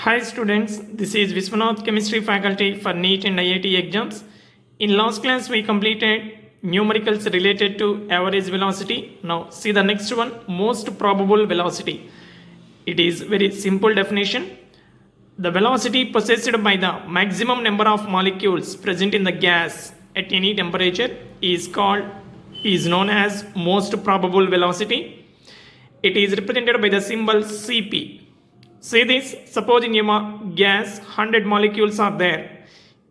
Hi students, this is Viswanath Chemistry faculty for NEET and IIT exams. In last class we completed numericals related to average velocity. Now see the next one, most probable velocity. It is very simple definition. The velocity possessed by the maximum number of molecules present in the gas at any temperature is known as most probable velocity. It is represented by the symbol Cp. Say this, suppose in a gas 100 molecules are there.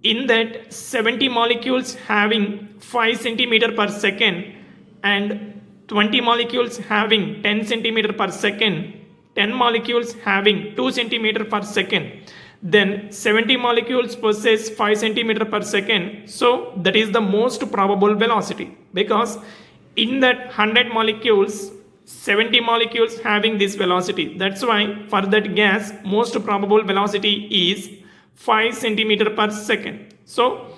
In that 70 molecules having 5 centimeter per second and 20 molecules having 10 centimeter per second, 10 molecules having 2 centimeter per second, then 70 molecules possess 5 centimeter per second. So that is the most probable velocity, because in that 100 molecules 70 molecules having this velocity. That's why for that gas most probable velocity is 5 centimeter per second. So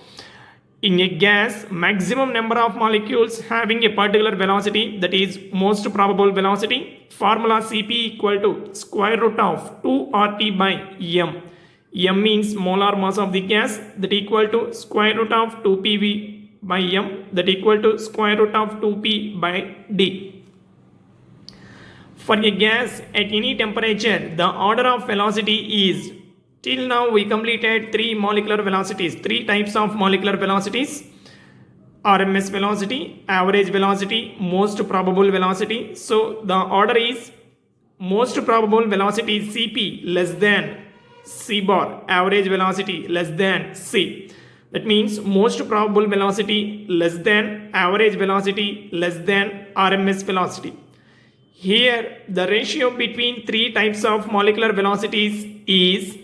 in a gas maximum number of molecules having a particular velocity, that is most probable velocity. Formula Cp equal to square root of 2 RT by m. M means molar mass of the gas, that equal to square root of 2 PV by m, that equal to square root of 2P by D. For a gas at any temperature, the order of velocity is, till now we completed 3 molecular velocities, 3 types of molecular velocities: RMS velocity, average velocity, most probable velocity. So the order is most probable velocity Cp less than C bar, average velocity less than C. That means most probable velocity less than average velocity less than RMS velocity. Here the ratio between 3 types of molecular velocities is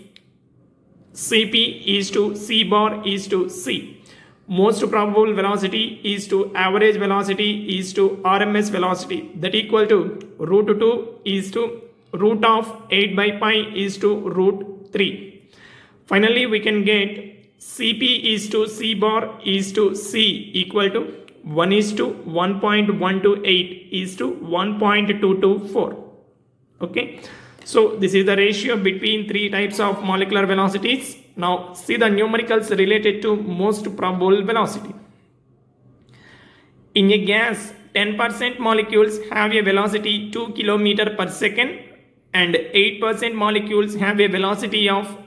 Cp is to C bar is to C. Most probable velocity is to average velocity is to RMS velocity, that equal to root 2 is to root of 8 by pi is to root 3. Finally we can get Cp is to C bar is to C equal to 1 is to 1.128 is to 1.224. Okay, so this is the ratio between 3 types of molecular velocities. Now see the numericals related to most probable velocity. In a gas 10% molecules have a velocity 2 km per second and 8% molecules have a velocity of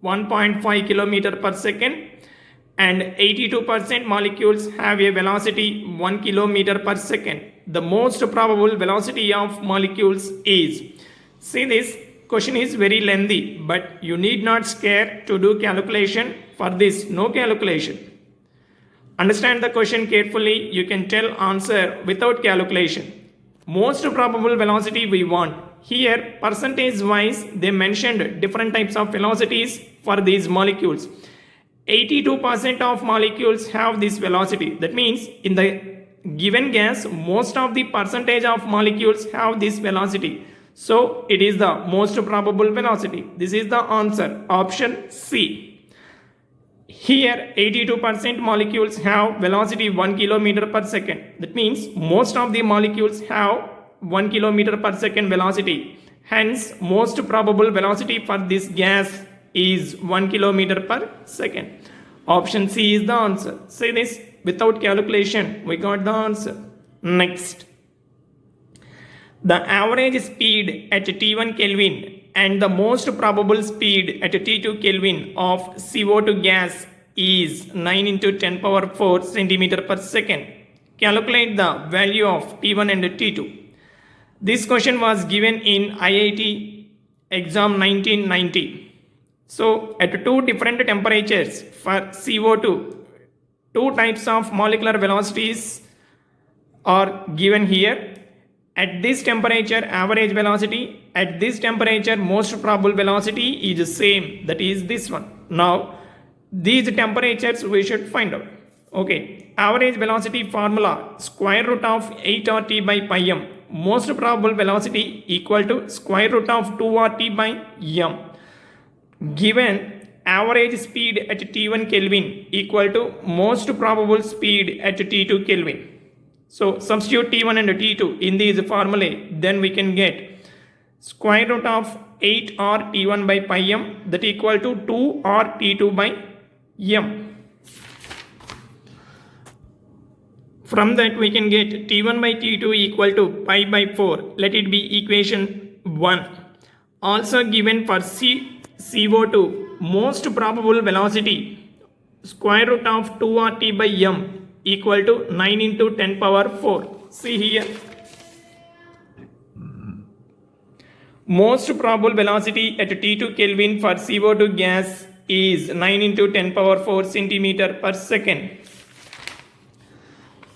1.5 km per second, and 82% molecules have a velocity 1 km per second. The most probable velocity of molecules is, see this question is very lengthy, but you need not scare to do calculation. For this no calculation. Understand the question carefully, you can tell answer without calculation. Most probable velocity we want. Here percentage wise they mentioned different types of velocities for these molecules. 82% of molecules have this velocity. That means in the given gas most of the percentage of molecules have this velocity. So it is the most probable velocity. This is the answer, option C. Here 82% molecules have velocity 1 km per second. That means most of the molecules have 1 km per second velocity. Hence most probable velocity for this gas is 1 km per second. Option C is the answer. Say this without calculation, we got the answer. Next, the average speed at T1 Kelvin and the most probable speed at T2 Kelvin of CO2 gas is 9 into 10 power 4 centimeter per second. Calculate the value of T1 and T2. This question was given in IIT exam 1990. So at 2 different temperatures for CO2, 2 types of molecular velocities are given here. At this temperature average velocity, at this temperature most probable velocity is same, that is this one. Now these temperatures we should find out. Okay, average velocity formula square root of 8 RT by pi m. Most probable velocity equal to square root of 2 RT by m. Given average speed at T1 Kelvin equal to most probable speed at T2 Kelvin. So substitute T1 and T2 in these formulae, then we can get square root of 8 or T1 by pi m, that equal to 2 or T2 by m. From that we can get T1 by T2 equal to pi by 4. Let it be equation 1. Also given for CO2, most probable velocity square root of 2 RT by m equal to 9 into 10 power 4. See here. Most probable velocity at T2 Kelvin for CO2 gas is 9 into 10 power 4 centimeter per second.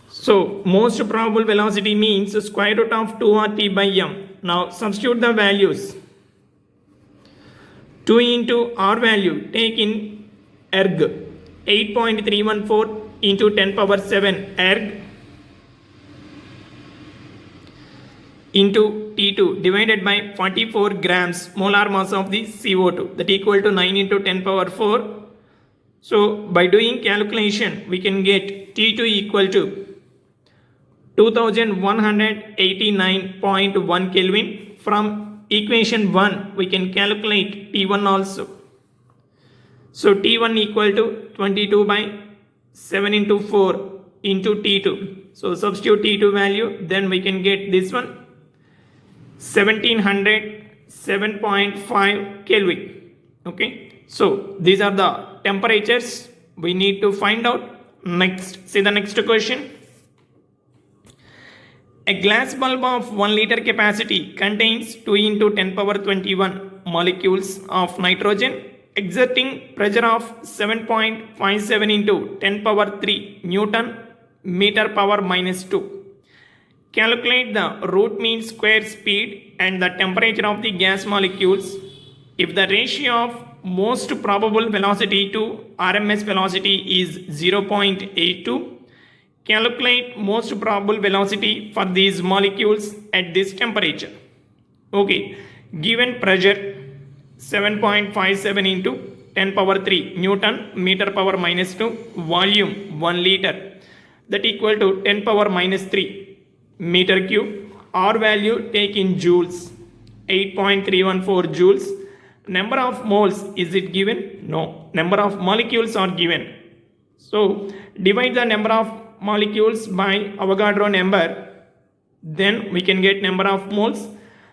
So, most probable velocity means square root of 2 RT by m. Now, substitute the values. 2 into R value, take in erg. 8.314 into 10 power 7 erg into T2 divided by 44 grams molar mass of the CO2, that equal to 9 into 10 power 4. So, by doing calculation, we can get T2 equal to 2189.1 Kelvin. From equation 1 we can calculate T1 also. So T1 equal to 22 by 7 into 4 into T2. So substitute T2 value, then we can get this one 1707.5 Kelvin. Okay, so these are the temperatures we need to find out. Next, see the next question. A glass bulb of 1 liter capacity contains 2 into 10 power 21 molecules of nitrogen exerting pressure of 7.57 into 10 power 3 Newton meter power minus 2. Calculate the root mean square speed and the temperature of the gas molecules if the ratio of most probable velocity to RMS velocity is 0.82. Calculate most probable velocity for these molecules at this temperature. Okay, given pressure 7.57 into 10 power 3 Newton meter power minus 2, volume 1 liter, that equal to 10 power minus 3 meter cube. R value take in joules, 8.314 joules. Number of moles, is it given? No. Number of molecules are given. So divide the number of molecules by Avogadro number, then we can get number of moles.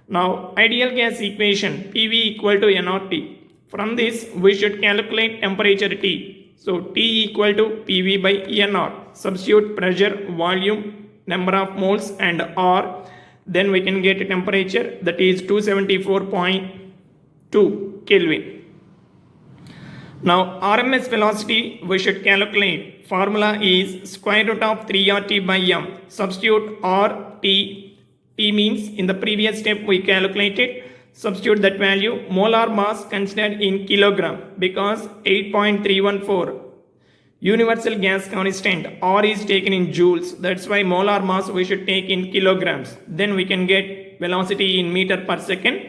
Now ideal gas equation, PV equal to nRT. From this we should calculate temperature T. So T equal to PV by nR. Substitute pressure, volume, number of moles and R, then we can get a temperature, that is 274.2 Kelvin. Now RMS velocity we should calculate. Formula is square root of 3 RT by m. Substitute RT. T means in the previous step we calculated. Substitute that value. Molar mass considered in kilogram because 8.314 universal gas constant. R is taken in joules. That's why molar mass we should take in kilograms. Then we can get velocity in meter per second.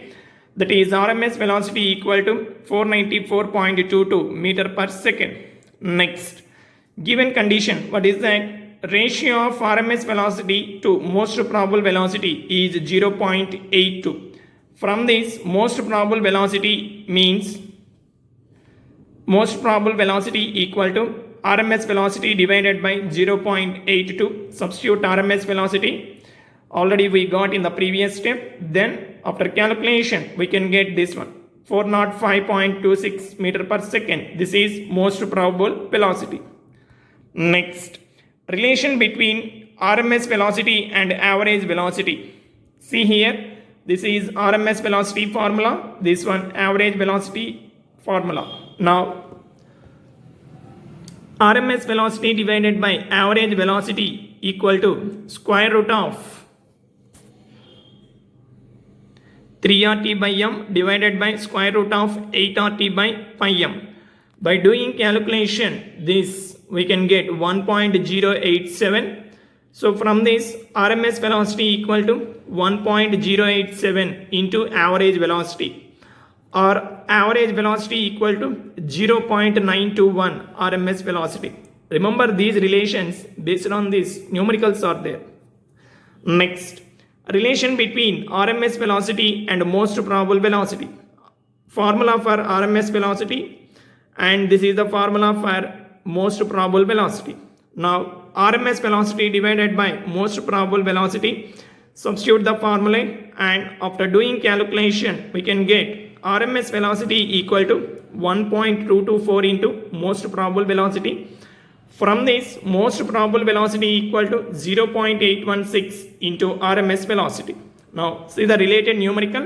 That is RMS velocity equal to 494.22 meter per second. Next, given condition, what is that? Ratio of RMS velocity to most probable velocity is 0.82. From this, most probable velocity means most probable velocity equal to RMS velocity divided by 0.82. Substitute RMS velocity. Already we got in the previous step. Then after calculation we can get this one, 405.26 meter per second. This is most probable velocity. Next, relation between RMS velocity and average velocity. See here, this is RMS velocity formula, this one average velocity formula. Now RMS velocity divided by average velocity equal to square root of 3 RT by m divided by square root of 8 RT by pi m. By doing calculation, this we can get 1.087. So from this, RMS velocity equal to 1.087 into average velocity, or average velocity equal to 0.921 RMS velocity. Remember these relations, based on this numericals are there. Next, relation between RMS velocity and most probable velocity. formula for RMS velocity, and this is the formula for most probable velocity. Now RMS velocity divided by most probable velocity, substitute the formula, and after doing calculation we can get RMS velocity equal to 1.224 into most probable velocity. From this, most probable velocity equal to 0.816 into RMS velocity. Now see the related numerical.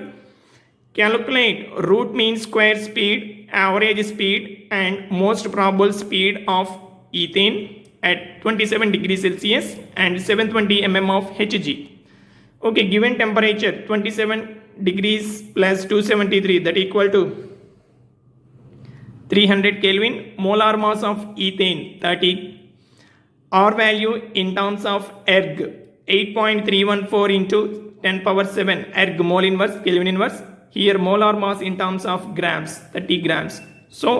Calculate root mean square speed, average speed and most probable speed of ethane at 27 degrees Celsius and 720 mm of Hg. Okay, given temperature 27 degrees plus 273, that equal to 300 Kelvin. Molar mass of ethane 30. R value in terms of erg 8.314 into 10 power 7 erg mole inverse Kelvin inverse. Here molar mass in terms of grams 30 grams. So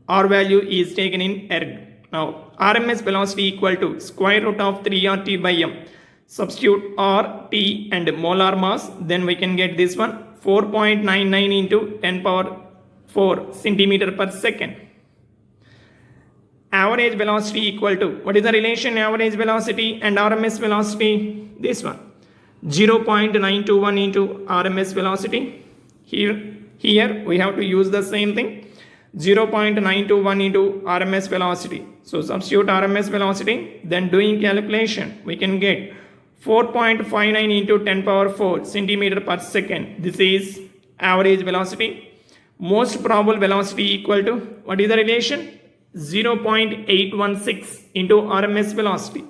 R value is taken in erg. Now RMS velocity equal to square root of 3RT by m. Substitute R, T and molar mass, then we can get this one 4.99 into 10 power 4 centimeter per second. Average velocity equal to, what is the relation average velocity and RMS velocity? This one 0.921 into RMS velocity. Here we have to use the same thing, 0.921 into RMS velocity. So substitute RMS velocity, then doing calculation we can get 4.59 into 10 power 4 centimeter per second. This is average velocity. Most probable velocity equal to, what is the relation? 0.816 into RMS velocity.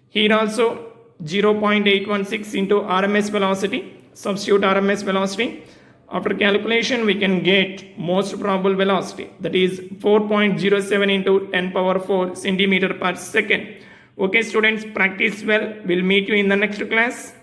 Here also 0.816 into RMS velocity. Substitute RMS velocity. After calculation we can get most probable velocity, that is 4.07 into 10 power 4 centimeter per second. Okay students, practice well. We'll meet you in the next class.